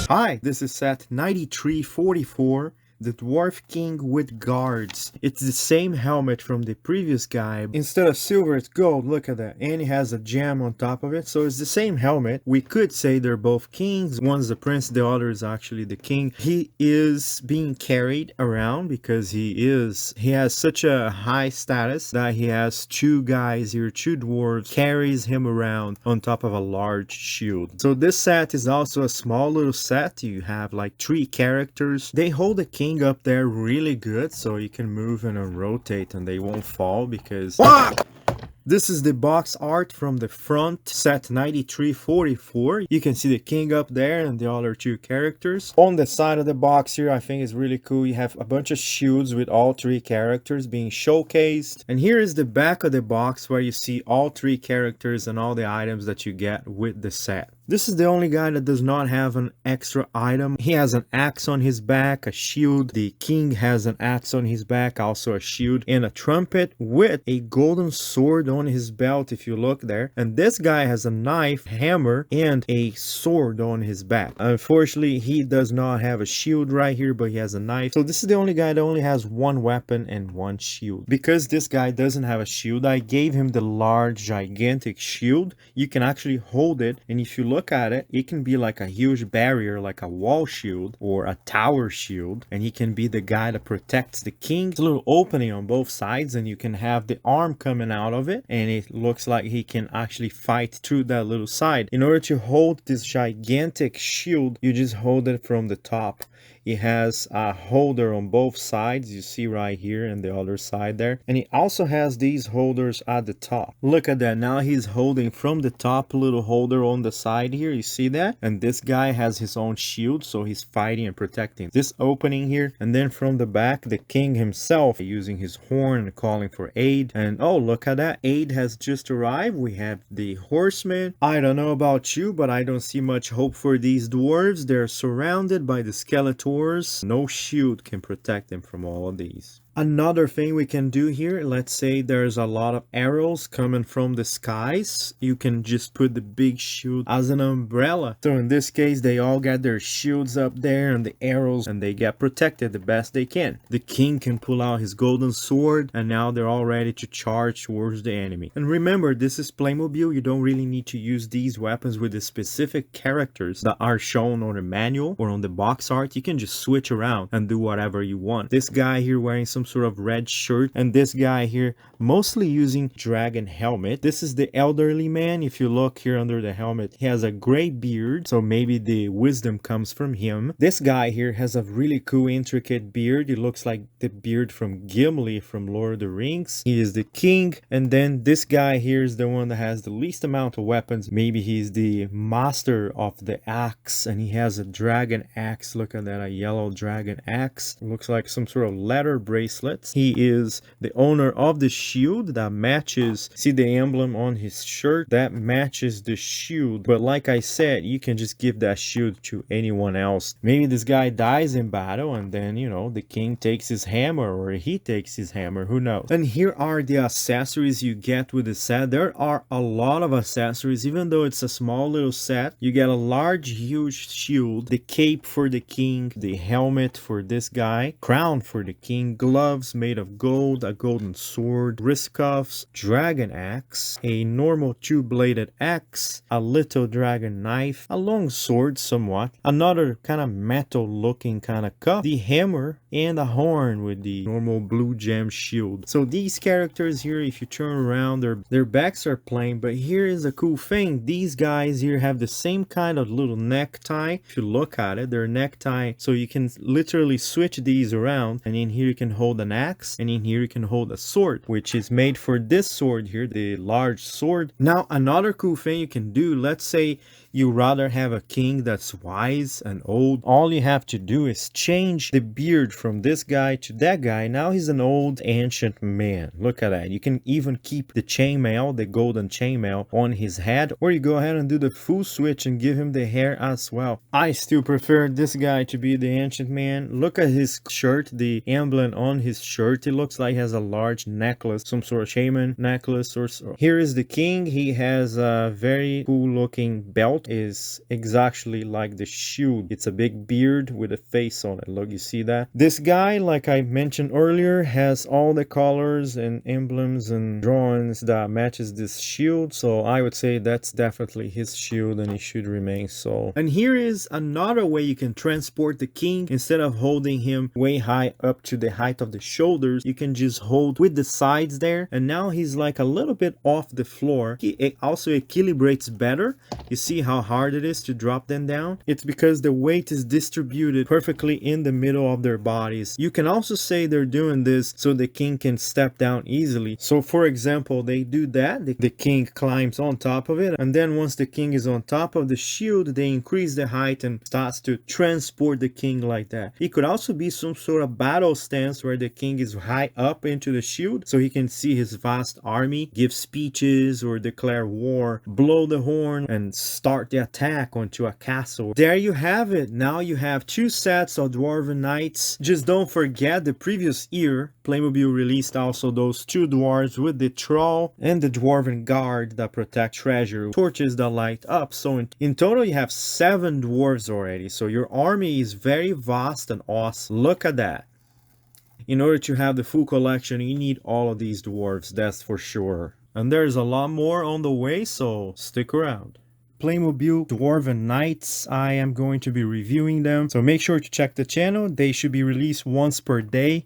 Hi, this is set 9344, the Dwarf King with guards. It's the same helmet from the previous guy. Instead of silver, it's gold. Look at that. And it has a gem on top of it. So it's the same helmet. We could say they're both kings. One's the prince, the other is actually the king. He is being carried around because he has such a high status that he has two guys here, two dwarves, carries him around on top of a large shield. So this set is also a small little set. You have like 3 characters. They hold the king up there really good, so you can move and rotate and they won't fall because this is the box art from the front, set 9344. You can see the king up there and the other 2 characters. On the side of the box here, I think is really cool. You have a bunch of shields with all 3 characters being showcased. And here is the back of the box where you see all 3 characters and all the items that you get with the set. This is the only guy that does not have an extra item. He has an axe on his back, a shield. The king has an axe on his back, also a shield, and a trumpet with a golden sword on his belt if you look there. And this guy has a knife, hammer, and a sword on his back. Unfortunately, he does not have a shield right here, but he has a knife. So this is the only guy that only has 1 weapon and 1 shield. Because this guy doesn't have a shield, I gave him the large, gigantic shield. You can actually hold it, and if you look at it, it can be like a huge barrier, like a wall shield or a tower shield, and he can be the guy that protects the king. It's a little opening on both sides, and you can have the arm coming out of it, and it looks like he can actually fight through that little side. In order to hold this gigantic shield, you just hold it from the top. It has a holder on both sides, you see right here and the other side there. And it also has these holders at the top. Look at that, now he's holding from the top, little holder on the side here, you see that? And this guy has his own shield, so he's fighting and protecting this opening here. And then from the back, the king himself using his horn and calling for aid. And oh, look at that, aid has just arrived. We have the horsemen. I don't know about you, but I don't see much hope for these dwarves. They're surrounded by the Skeletor. No shield can protect them from all of these. Another thing we can do here, let's say there's a lot of arrows coming from the skies. You can just put the big shield as an umbrella. So in this case, they all get their shields up there and the arrows, and they get protected the best they can. The king can pull out his golden sword, and now they're all ready to charge towards the enemy. And remember, this is Playmobil. You don't really need to use these weapons with the specific characters that are shown on the manual or on the box art. You can just switch around and do whatever you want. This guy here wearing some sort of red shirt, and this guy here mostly using dragon helmet. This is the elderly man. If you look here under the helmet, he has a gray beard, so maybe the wisdom comes from him. This guy here has a really cool intricate beard. It looks like the beard from Gimli from Lord of the Rings. He is the king. And then this guy here is the one that has the least amount of weapons. Maybe he's the master of the axe, and he has a dragon axe. Look at that, a yellow dragon axe. It looks like some sort of leather bracelet. He is the owner of the shield that matches, see the emblem on his shirt, that matches the shield. But like I said, you can just give that shield to anyone else. Maybe this guy dies in battle, and then, you know, the king takes his hammer, or he takes his hammer, who knows. And here are the accessories you get with the set. There are a lot of accessories. Even though it's a small little set, you get a large, huge shield, the cape for the king, the helmet for this guy, crown for the king, gloves made of gold, a golden sword, wrist cuffs, dragon axe, a normal 2-bladed axe, a little dragon knife, a long sword somewhat, another kind of metal looking kind of cuff, the hammer, and a horn with the normal blue gem shield. So these characters here, if you turn around, their backs are plain, but here is a cool thing. These guys here have the same kind of little necktie. If you look at it, their necktie, so you can literally switch these around, and in here you can hold an axe, and in here you can hold a sword, which is made for this sword here, the large sword. Now another cool thing you can do, let's say you rather have a king that's wise and old. All you have to do is change the beard from this guy to that guy. Now he's an old ancient man. Look at that. You can even keep the chainmail, the golden chainmail on his head, or you go ahead and do the full switch and give him the hair as well. I still prefer this guy to be the ancient man. Look at his shirt, the emblem on on his shirt, it looks like he has a large necklace, some sort of shaman necklace or so. Here is the king. He has a very cool looking belt. Is exactly like the shield. It's a big beard with a face on it. Look, you see that? This guy, like I mentioned earlier, has all the colors and emblems and drawings that matches this shield. So I would say that's definitely his shield and it should remain so. And here is another way you can transport the king. Instead of holding him way high up to the height of the shoulders, you can just hold with the sides there. And now he's like a little bit off the floor. He also equilibrates better. You see how hard it is to drop them down? It's because the weight is distributed perfectly in the middle of their bodies. You can also say they're doing this so the king can step down easily. So for example, they do that. The king climbs on top of it. And then once the king is on top of the shield, they increase the height and starts to transport the king like that. It could also be some sort of battle stance where the king is high up into the shield so he can see his vast army, give speeches or declare war, blow the horn and start the attack onto a castle. There you have it. Now you have two sets of Dwarven Knights. Just don't forget the previous year Playmobil released also those two dwarves with the troll and the Dwarven Guard that protect treasure, torches that light up. So in total you have 7 dwarves already. So your army is very vast and awesome. Look at that. In order to have the full collection, you need all of these dwarves, that's for sure. And there's a lot more on the way, so stick around. Playmobil Dwarven Knights, I am going to be reviewing them, so make sure to check the channel. They should be released once per day.